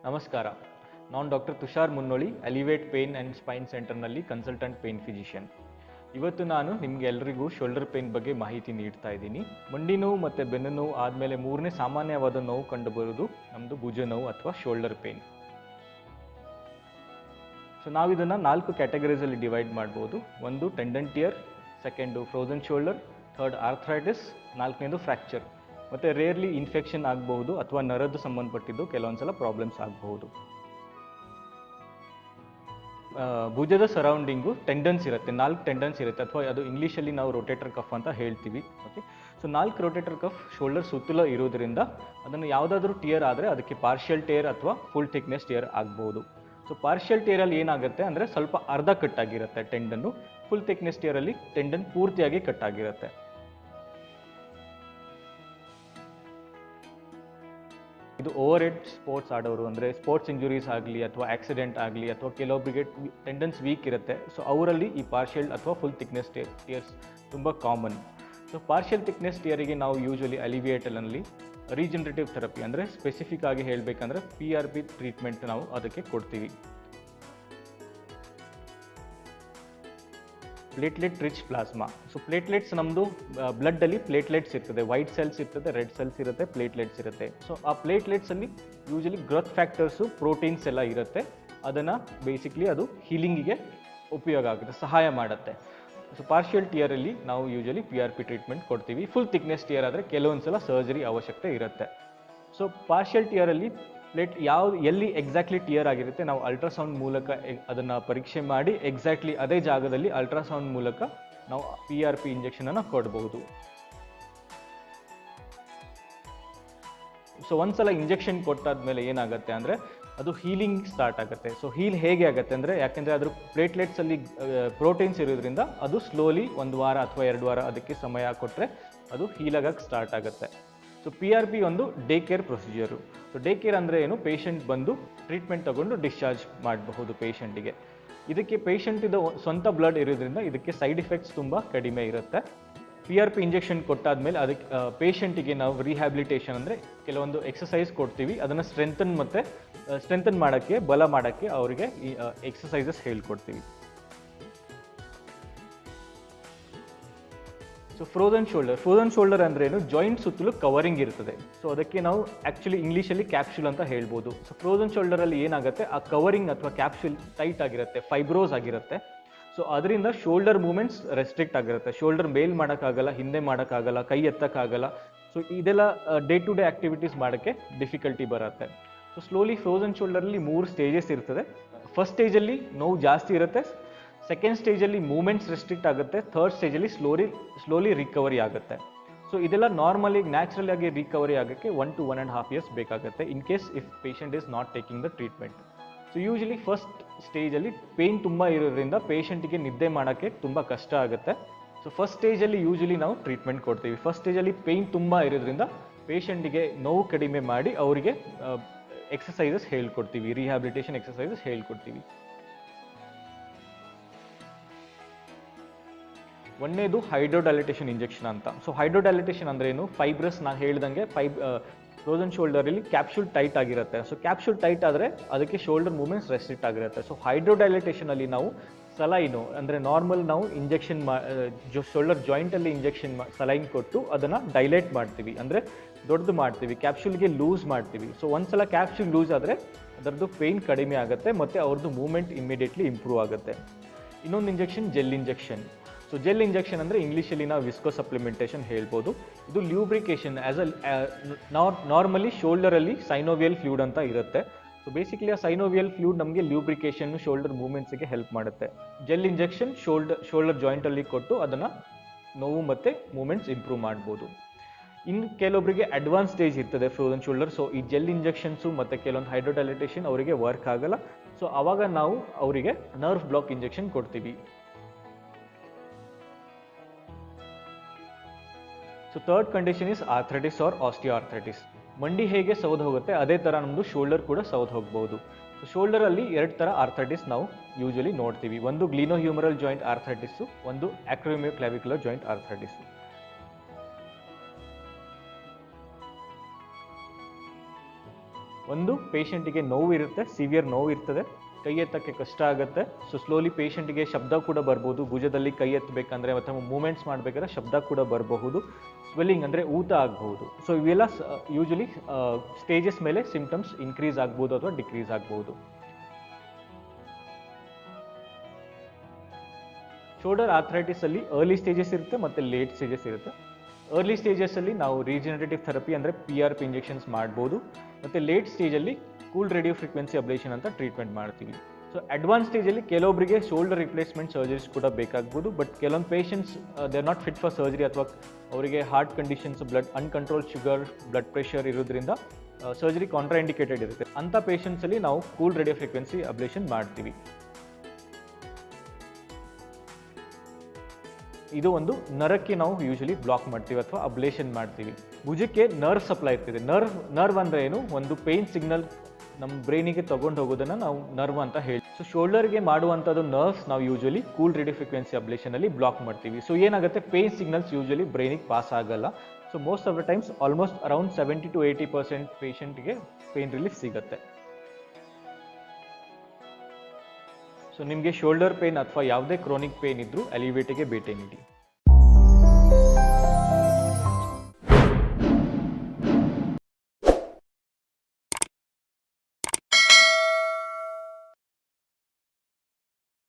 ನಮಸ್ಕಾರ. ನಾನು doctor Tushar Munnoli, Alleviate pain and spine ಸೆಂಟರ್ನಲ್ಲಿ ಕನ್ಸಲ್ಟೆಂಟ್ ಪೇನ್ ಫಿಸಿಷಿಯನ್. ಇವತ್ತು ನಾನು ನಿಮಗೆ ಎಲ್ಲರಿಗೂ ಶೋಲ್ಡರ್ ಪೇನ್ ಬಗ್ಗೆ ಮಾಹಿತಿ ನೀಡ್ತಾ ಇದ್ದೀನಿ. ಮಂಡಿ ನೋವು ಮತ್ತು ಬೆನ್ನು ನೋವು ಆದಮೇಲೆ ಮೂರನೇ ಸಾಮಾನ್ಯವಾದ ನೋವು ಕಂಡುಬರುವುದು ನಮ್ಮದು ಭುಜ ನೋವು ಅಥವಾ ಶೋಲ್ಡರ್ ಪೇನ್. ಸೊ ನಾವು ಇದನ್ನು 4 ಕ್ಯಾಟಗರೀಸಲ್ಲಿ ಡಿವೈಡ್ ಮಾಡ್ಬೋದು. ಒಂದು tendon tear, second frozen shoulder, third arthritis, 4ನೇದು ಫ್ರ್ಯಾಕ್ಚರ್. ಮತ್ತು ರೇರ್ಲಿ ಇನ್ಫೆಕ್ಷನ್ ಆಗಬಹುದು ಅಥವಾ ನರದ್ದು ಸಂಬಂಧಪಟ್ಟಿದ್ದು ಕೆಲವೊಂದ್ಸಲ ಪ್ರಾಬ್ಲಮ್ಸ್ ಆಗಬಹುದು. ಭುಜದ ಸರೌಂಡಿಂಗು ಟೆಂಡನ್ಸ್ ಇರುತ್ತೆ, 4 ಟೆಂಡನ್ಸ್ ಇರುತ್ತೆ, ಅಥವಾ ಅದು ಇಂಗ್ಲೀಷಲ್ಲಿ ನಾವು ರೊಟೇಟರ್ ಕಫ್ ಅಂತ ಹೇಳ್ತೀವಿ. Okay, so 4 rotator cuff shoulder ಸುತ್ತಲೂ ಇರೋದ್ರಿಂದ ಅದನ್ನು ಯಾವುದಾದ್ರೂ ಟಿಯರ್ ಆದರೆ ಅದಕ್ಕೆ ಪಾರ್ಷಿಯಲ್ ಟೇರ್ ಅಥವಾ ಫುಲ್ ಥಿಕ್ನೆಸ್ ಟೇರ್ ಆಗ್ಬೋದು. ಸೊ ಪಾರ್ಷಿಯಲ್ ಟೇರಲ್ಲಿ ಏನಾಗುತ್ತೆ ಅಂದರೆ ಸ್ವಲ್ಪ ಅರ್ಧ ಕಟ್ಟಾಗಿರುತ್ತೆ ಟೆಂಡನ್ನು. ಫುಲ್ ಥಿಕ್ನೆಸ್ ಟೇರಲ್ಲಿ ಟೆಂಡನ್ ಪೂರ್ತಿಯಾಗಿ ಕಟ್ಟಾಗಿರುತ್ತೆ. ಇದು ಓವರ್ ಹೆಡ್ ಸ್ಪೋರ್ಟ್ಸ್ ಆಡೋರು, ಅಂದರೆ ಸ್ಪೋರ್ಟ್ಸ್ ಇಂಜುರೀಸ್ ಆಗಲಿ ಅಥವಾ ಆಕ್ಸಿಡೆಂಟ್ ಆಗಲಿ ಅಥವಾ ಕೆಲವೊಬ್ಬರಿಗೆ ಟೆಂಡನ್ಸ್ ವೀಕ್ ಇರುತ್ತೆ. ಸೊ ಅವರಲ್ಲಿ ಈ ಪಾರ್ಷಿಯಲ್ ಅಥವಾ ಫುಲ್ ಥಿಕ್ನೆಸ್ ಟಿಯರ್ಸ್ ತುಂಬ ಕಾಮನ್. ಸೊ ಪಾರ್ಷಿಯಲ್ ಥಿಕ್ನೆಸ್ ಟಿಯರಿಗೆ ನಾವು ಯೂಶ್ವಲಿ ಅಲಿವಿಯೇಟಲ್ನಲ್ಲಿ ರೀಜನರೇಟಿವ್ ಥೆರಪಿ, ಅಂದರೆ ಸ್ಪೆಸಿಫಿಕ್ ಆಗಿ ಹೇಳಬೇಕಂದ್ರೆ PRP ಟ್ರೀಟ್ಮೆಂಟ್ ನಾವು ಅದಕ್ಕೆ ಕೊಡ್ತೀವಿ. Platelet rich plasma. So platelets ನಮ್ಮದು ಬ್ಲಡ್ಡಲ್ಲಿ ಪ್ಲೇಟ್ಲೆಟ್ಸ್ ಇರ್ತದೆ, ವೈಟ್ ಸೆಲ್ಸ್ ಇರ್ತದೆ, ರೆಡ್ ಸೆಲ್ಸ್ ಇರುತ್ತೆ, ಪ್ಲೇಟ್ಲೆಟ್ಸ್ ಇರುತ್ತೆ. ಸೊ ಆ ಪ್ಲೇಟ್ಲೆಟ್ಸಲ್ಲಿ ಯೂಶಲಿ ಗ್ರೋತ್ ಫ್ಯಾಕ್ಟರ್ಸು, ಪ್ರೋಟೀನ್ಸ್ ಎಲ್ಲ ಇರುತ್ತೆ. ಅದನ್ನು ಬೇಸಿಕ್ಲಿ ಅದು ಹೀಲಿಂಗಿಗೆ ಉಪಯೋಗ ಆಗುತ್ತೆ, ಸಹಾಯ ಮಾಡುತ್ತೆ. ಸೊ ಪಾರ್ಷಿಯಲ್ ಟಿಯರಲ್ಲಿ ನಾವು ಯೂಶಲಿ PRP ಟ್ರೀಟ್ಮೆಂಟ್ ಕೊಡ್ತೀವಿ. ಫುಲ್ ಥಿಕ್ನೆಸ್ ಟಿಯರ್ ಆದರೆ ಕೆಲವೊಂದು ಸಲ ಸರ್ಜರಿ ಅವಶ್ಯಕತೆ ಇರುತ್ತೆ. ಸೊ ಪಾರ್ಷಿಯಲ್ ಟಿಯರಲ್ಲಿ ಎಲ್ಲಿ ಎಕ್ಸಾಕ್ಟ್ಲಿ ಟಿಯರ್ ಆಗಿರುತ್ತೆ ನಾವು ಅಲ್ಟ್ರಾಸೌಂಡ್ ಮೂಲಕ ಅದನ್ನು ಪರೀಕ್ಷೆ ಮಾಡಿ ಎಕ್ಸಾಕ್ಟ್ಲಿ ಅದೇ ಜಾಗದಲ್ಲಿ ಅಲ್ಟ್ರಾಸೌಂಡ್ ಮೂಲಕ ನಾವು PRP ಇಂಜೆಕ್ಷನನ್ನು ಕೊಡಬಹುದು. ಸೊ ಒಂದ್ಸಲ ಇಂಜೆಕ್ಷನ್ ಕೊಟ್ಟಾದ್ಮೇಲೆ ಏನಾಗುತ್ತೆ ಅಂದರೆ ಅದು ಹೀಲಿಂಗ್ ಸ್ಟಾರ್ಟ್ ಆಗುತ್ತೆ. ಸೊ ಹೀಲ್ ಹೇಗೆ ಆಗುತ್ತೆ ಅಂದರೆ, ಯಾಕೆಂದರೆ ಅದ್ರ ಪ್ಲೇಟ್ಲೆಟ್ಸಲ್ಲಿ ಪ್ರೋಟೀನ್ಸ್ ಇರೋದ್ರಿಂದ ಅದು ಸ್ಲೋಲಿ 1 ವಾರ ಅಥವಾ 2 ವಾರ ಅದಕ್ಕೆ ಸಮಯ ಕೊಟ್ಟರೆ ಅದು ಹೀಲ್ ಆಗಕ್ಕೆ ಸ್ಟಾರ್ಟ್ ಆಗುತ್ತೆ. ಸೊ PRP ಒಂದು day care procedure. So day care ಅಂದರೆ ಏನು, ಪೇಷಂಟ್ ಬಂದು ಟ್ರೀಟ್ಮೆಂಟ್ ತಗೊಂಡು ಡಿಸ್ಚಾರ್ಜ್ ಮಾಡಬಹುದು ಪೇಷಂಟಿಗೆ. ಇದಕ್ಕೆ ಪೇಷಂಟಿದ ಸ್ವಂತ ಬ್ಲಡ್ ಇರೋದ್ರಿಂದ ಇದಕ್ಕೆ ಸೈಡ್ ಎಫೆಕ್ಟ್ಸ್ ತುಂಬ ಕಡಿಮೆ ಇರುತ್ತೆ. PRP ಇಂಜೆಕ್ಷನ್ ಕೊಟ್ಟಾದ್ಮೇಲೆ ಅದಕ್ಕೆ ಪೇಷಂಟಿಗೆ ನಾವು ರಿಹ್ಯಾಬಿಲಿಟೇಷನ್ ಅಂದರೆ ಕೆಲವೊಂದು ಎಕ್ಸಸೈಸ್ ಕೊಡ್ತೀವಿ. ಅದನ್ನು ಸ್ಟ್ರೆಂಥನ್ ಮಾಡೋಕ್ಕೆ, ಬಲ ಮಾಡೋಕ್ಕೆ ಅವರಿಗೆ ಈ ಎಕ್ಸಸೈಸಸ್ ಹೇಳ್ಕೊಡ್ತೀವಿ. ಸೊ ಫ್ರೋಸನ್ ಶೋಲ್ಡರ್ ಅಂದ್ರೆ ಏನು, ಜಾಯಿಂಟ್ ಸುತ್ತಲೂ ಕವರಿಂಗ್ ಇರ್ತದೆ. ಸೊ ಅದಕ್ಕೆ ನಾವು ಆ್ಯಕ್ಚುಲಿ ಇಂಗ್ಲೀಷಲ್ಲಿ ಕ್ಯಾಪ್ಸುಲ್ ಅಂತ ಹೇಳ್ಬೋದು. ಸೊ ಫ್ರೋಸನ್ ಶೋಲ್ಡರಲ್ಲಿ ಏನಾಗುತ್ತೆ, ಆ ಕವರಿಂಗ್ ಅಥವಾ ಕ್ಯಾಪ್ಸುಲ್ ಟೈಟ್ ಆಗಿರುತ್ತೆ, ಫೈಬ್ರೋಸ್ ಆಗಿರುತ್ತೆ. ಸೊ ಅದರಿಂದ ಶೋಲ್ಡರ್ ಮೂವ್ಮೆಂಟ್ಸ್ ರೆಸ್ಟ್ರಿಕ್ಟ್ ಆಗಿರುತ್ತೆ. ಶೋಲ್ಡರ್ ಮೇಲ್ ಮಾಡೋಕ್ಕಾಗಲ್ಲ, ಹಿಂದೆ ಮಾಡೋಕ್ಕಾಗಲ್ಲ, ಕೈ ಎತ್ತಕ್ಕಾಗಲ್ಲ. ಸೊ ಇದೆಲ್ಲ ಡೇ ಟು ಡೇ ಆ್ಯಕ್ಟಿವಿಟೀಸ್ ಮಾಡೋಕ್ಕೆ ಡಿಫಿಕಲ್ಟಿ ಬರುತ್ತೆ. ಸೊ ಸ್ಲೋಲಿ ಫ್ರೋಸನ್ ಶೋಲ್ಡರಲ್ಲಿ 3 ಸ್ಟೇಜಸ್ ಇರ್ತದೆ. ಫಸ್ಟ್ ಸ್ಟೇಜಲ್ಲಿ ನೋವು ಜಾಸ್ತಿ ಇರುತ್ತೆ, ಸೆಕೆಂಡ್ ಸ್ಟೇಜಲ್ಲಿ ಮೂವ್ಮೆಂಟ್ಸ್ ರೆಸ್ಟ್ರಿಕ್ಟ್ ಆಗುತ್ತೆ, ಥರ್ಡ್ ಸ್ಟೇಜಲ್ಲಿ ಸ್ಲೋಲಿ ರಿಕವರಿ ಆಗುತ್ತೆ. ಸೊ ಇದೆಲ್ಲ ನಾರ್ಮಲಿ ನ್ಯಾಚುರಲ್ ಆಗಿ ರಿಕವರಿ ಆಗೋಕ್ಕೆ 1 to 1.5 years ಬೇಕಾಗುತ್ತೆ, in case if patient is not taking the treatment. So usually first ಸ್ಟೇಜಲ್ಲಿ ಪೇಯ್ನ್ ತುಂಬ ಇರೋದ್ರಿಂದ ಪೇಷಂಟಿಗೆ ನಿದ್ದೆ ಮಾಡೋಕ್ಕೆ ತುಂಬ ಕಷ್ಟ ಆಗುತ್ತೆ. ಸೊ ಫಸ್ಟ್ ಸ್ಟೇಜಲ್ಲಿ ಯೂಶಲಿ ನಾವು ಟ್ರೀಟ್ಮೆಂಟ್ ಕೊಡ್ತೀವಿ. ಫಸ್ಟ್ ಸ್ಟೇಜಲ್ಲಿ ಪೇಯ್ನ್ ತುಂಬ ಇರೋದ್ರಿಂದ ಪೇಷಂಟಿಗೆ ನೋವು ಕಡಿಮೆ ಮಾಡಿ ಅವರಿಗೆ ಎಕ್ಸಸೈಸಸ್ ಹೇಳ್ಕೊಡ್ತೀವಿ, ರಿಹ್ಯಾಬಿಲಿಟೇಷನ್ ಎಕ್ಸಸೈಸಸ್ ಹೇಳ್ಕೊಡ್ತೀವಿ. ಒಂದೇದು ಹೈಡ್ರೋಡೈಲಿಟೇಷನ್ ಇಂಜೆಕ್ಷನ್ ಅಂತ. ಸೊ ಹೈಡ್ರೋಡೈಲಿಟೇಷನ್ ಅಂದ್ರೆ ಏನು, ಫೈಬ್ರಸ್ ನಾನು ಹೇಳ್ದಂಗೆ ಫ್ರೋಸನ್ ಶೋಲ್ಡರಲ್ಲಿ ಕ್ಯಾಪ್ಸುಲ್ ಟೈಟ್ ಆಗಿರುತ್ತೆ. ಸೊ ಕ್ಯಾಪ್ಸುಲ್ ಟೈಟ್ ಆದರೆ ಅದಕ್ಕೆ ಶೋಲ್ಡರ್ ಮೂವ್ಮೆಂಟ್ಸ್ ರೆಸ್ಟ್ರಿಕ್ಟ್ ಆಗಿರುತ್ತೆ. ಸೊ ಹೈಡ್ರೋಡೈಲಿಟೇಷನಲ್ಲಿ ನಾವು ಸಲೈನು ಅಂದರೆ ನಾರ್ಮಲ್ ನಾವು ಇಂಜೆಕ್ಷನ್ ಶೋಲ್ಡರ್ ಜಾಯಿಂಟಲ್ಲಿ ಸಲೈನ್ ಕೊಟ್ಟು ಅದನ್ನು ಡೈಲೇಟ್ ಮಾಡ್ತೀವಿ, ಅಂದರೆ ದೊಡ್ಡದು ಮಾಡ್ತೀವಿ, ಕ್ಯಾಪ್ಸುಲ್ಗೆ ಲೂಸ್ ಮಾಡ್ತೀವಿ. ಸೊ ಒಂದ್ಸಲ ಕ್ಯಾಪ್ಸುಲ್ ಲೂಸ್ ಆದರೆ ಅದರದ್ದು ಪೇಯ್ನ್ ಕಡಿಮೆ ಆಗುತ್ತೆ ಮತ್ತು ಅವ್ರದ್ದು ಮೂವ್ಮೆಂಟ್ ಇಮಿಡಿಯೇಟ್ಲಿ ಇಂಪ್ರೂವ್ ಆಗುತ್ತೆ. ಇನ್ನೊಂದು injection gel injection. So gel injection ಅಂದರೆ ಇಂಗ್ಲೀಷಲ್ಲಿ ನಾವು ವಿಸ್ಕೋ ಸಪ್ಲಿಮೆಂಟೇಷನ್ ಹೇಳ್ಬೋದು. ಇದು ಲ್ಯೂಬ್ರಿಕೇಷನ್ ನಾರ್ಮಲಿ ಶೋಲ್ಡರಲ್ಲಿ ಸೈನೋವಿಯಲ್ ಫ್ಲೂಯಿಡ್ ಅಂತ ಇರುತ್ತೆ. ಸೊ ಬೇಸಿಕಲಿ ಆ ಸೈನೋವಿಯಲ್ ಫ್ಲೂಯಿಡ್ ನಮಗೆ ಲ್ಯೂಬ್ರಿಕೇಷನ್, ಶೋಲ್ಡರ್ ಮೂವ್ಮೆಂಟ್ಸ್ಗೆ ಹೆಲ್ಪ್ ಮಾಡುತ್ತೆ. ಜೆಲ್ ಇಂಜೆಕ್ಷನ್ ಶೋಲ್ಡರ್ ಜಾಯಿಂಟಲ್ಲಿ ಕೊಟ್ಟು ಅದನ್ನು ನೋವು ಮತ್ತು ಮೂವ್ಮೆಂಟ್ಸ್ ಇಂಪ್ರೂವ್ ಮಾಡ್ಬೋದು. ಇನ್ನು ಕೆಲವೊಬ್ಬರಿಗೆ ಅಡ್ವಾನ್ಸ್ ಸ್ಟೇಜ್ ಇರ್ತದೆ ಫ್ರೋಸನ್ ಶೋಲ್ಡರ್. ಸೊ ಈ ಜೆಲ್ ಇಂಜೆಕ್ಷನ್ಸು ಮತ್ತು ಕೆಲವೊಂದು ಹೈಡ್ರೋಡೈಲಿಟೇಷನ್ ಅವರಿಗೆ ವರ್ಕ್ ಆಗಲ್ಲ. ಸೊ ಆವಾಗ ನಾವು ಅವರಿಗೆ ನರ್ವ್ ಬ್ಲಾಕ್ ಇಂಜೆಕ್ಷನ್ ಕೊಡ್ತೀವಿ. So third condition is arthritis or osteoarthritis. ಮಂಡಿ ಹೇಗೆ ಸೌದು ಹೋಗುತ್ತೆ ಅದೇ ಥರ ನಮ್ಮದು ಶೋಲ್ಡರ್ ಕೂಡ ಸೌದು ಹೋಗ್ಬೋದು. ಸೊ ಶೋಲ್ಡರಲ್ಲಿ 2 ಥರ ಆರ್ಥ್ರೈಟಿಸ್ ನಾವು ಯೂಶಲಿ ನೋಡ್ತೀವಿ. ಒಂದು ಗ್ಲಿನೋಹ್ಯೂಮರಲ್ ಜಾಯಿಂಟ್ ಆರ್ಥ್ರೈಟಿಸು, ಒಂದು ಆಕ್ರೋಮಿಯೋಕ್ಲಾವಿಕ್ಯುಲರ್ ಜಾಯಿಂಟ್ ಆರ್ಥ್ರೈಟಿಸು. ಒಂದು ಪೇಷಂಟಿಗೆ ನೋವು ಇರುತ್ತೆ, ಸಿವಿಯರ್ ನೋವು ಇರ್ತದೆ, ಕೈ ಎತ್ತಕ್ಕೆ ಕಷ್ಟ ಆಗುತ್ತೆ. ಸೊ ಸ್ಲೋಲಿ ಪೇಷಂಟಿಗೆ ಶಬ್ದ ಕೂಡ ಬರ್ಬೋದು, ಭುಜದಲ್ಲಿ ಕೈ ಎತ್ತಬೇಕಂದ್ರೆ ಅಥವಾ ಮೂಮೆಂಟ್ಸ್ ಮಾಡಬೇಕಾದ್ರೆ ಶಬ್ದ ಕೂಡ ಬರಬಹುದು, ಸ್ವೆಲ್ಲಿಂಗ್ ಅಂದರೆ ಊತ ಆಗಬಹುದು. ಸೊ ಇವೆಲ್ಲ ಯೂಶಲಿ ಸ್ಟೇಜಸ್ ಮೇಲೆ ಸಿಂಪ್ಟಮ್ಸ್ ಇನ್ಕ್ರೀಸ್ ಆಗ್ಬೋದು ಅಥವಾ ಡಿಕ್ರೀಸ್ ಆಗ್ಬೋದು. ಶೋಲ್ಡರ್ ಆರ್ಥರೈಟಿಸ್ ಅಲ್ಲಿ ಅರ್ಲಿ ಸ್ಟೇಜಸ್ ಇರುತ್ತೆ ಮತ್ತು ಲೇಟ್ ಸ್ಟೇಜಸ್ ಇರುತ್ತೆ. ಅರ್ಲಿ ಸ್ಟೇಜಸ್ಸಲ್ಲಿ ನಾವು ರೀಜನರೇಟಿವ್ ಥೆರಪಿ ಅಂದರೆ PRP ಇಂಜೆಕ್ಷನ್ಸ್ ಮಾಡ್ಬೋದು, ಮತ್ತು ಲೇಟ್ ಸ್ಟೇಜಲ್ಲಿ ಕೂಲ್ ರೇಡಿಯೋ ಫ್ರೀಕ್ವೆನ್ಸಿ ಅಬ್ಲೇಷನ್ ಅಂತ ಟ್ರೀಟ್ಮೆಂಟ್ ಮಾಡ್ತೀವಿ. ಸೊ ಅಡ್ವಾನ್ಸ್ ಸ್ಟೇಜಲ್ಲಿ ಕೆಲವೊಬ್ಬರಿಗೆ ಶೋಲ್ಡರ್ ರಿಪ್ಲೇಸ್ಮೆಂಟ್ ಸರ್ಜರೀಸ್ ಕೂಡ ಬೇಕಾಗ್ಬೋದು, ಬಟ್ ಕೆಲವೊಂದು patients they are not fit for surgery ಅಥವಾ ಅವರಿಗೆ heart conditions, uncontrol sugar, blood pressure ಇರೋದ್ರಿಂದ ಸರ್ಜರಿ ಕಾಂಟ್ರಾಇಂಡಿಕೇಟೆಡ್ ಇರುತ್ತೆ. ಅಂಥ ಪೇಷಂಟ್ಸಲ್ಲಿ ನಾವು ಕೂಲ್ ರೇಡಿಯೋ ಫ್ರೀಕ್ವೆನ್ಸಿ ಅಬ್ಲೇಷನ್ ಮಾಡ್ತೀವಿ. ಇದು ಒಂದು ನರಕ್ಕೆ ನಾವು ಯೂಶಲಿ ಬ್ಲಾಕ್ ಮಾಡ್ತೀವಿ ಅಥವಾ ಅಬ್ಲೇಷನ್ ಮಾಡ್ತೀವಿ. ಭುಜಕ್ಕೆ ನರ್ವ್ ಸಪ್ಲೈ ಇರ್ತದೆ. ನರ್ವ್ ಅಂದರೆ ಏನು, ಒಂದು ಪೇನ್ ಸಿಗ್ನಲ್ ನಮ್ಮ ಬ್ರೈನಿಗೆ ತಗೊಂಡು ಹೋಗೋದನ್ನು ನಾವು ನರ್ವ್ ಅಂತ ಹೇಳಿ. ಸೊ ಶೋಲ್ಡರ್ಗೆ ಮಾಡುವಂಥದ್ದು ನರ್ವ್ಸ್ ನಾವು ಯೂಶಲಿ ಕೂಲ್ ರೇಡಿಯೋ ಫ್ರೀಕ್ವೆನ್ಸಿ ಅಬ್ಲೇಷನಲ್ಲಿ ಬ್ಲಾಕ್ ಮಾಡ್ತೀವಿ. ಸೊ ಏನಾಗುತ್ತೆ, ಪೇನ್ ಸಿಗ್ನಲ್ಸ್ ಯೂಶಲಿ ಬ್ರೈನಿಗೆ ಪಾಸ್ ಆಗಲ್ಲ. So most of the times almost around 70 to 80% ಪೇಷಂಟ್ಗೆ ಪೇನ್ ರಿಲೀಫ್ ಸಿಗುತ್ತೆ. ಸೊ ನಿಮಗೆ ಶೋಲ್ಡರ್ ಪೇನ್ ಅಥವಾ ಯಾವುದೇ ಕ್ರೋನಿಕ್ ಪೇನ್ ಇದ್ದರೂ ಅಲಿವೇಟಿಗೆ ಭೇಟಿ ನೀಡಿ.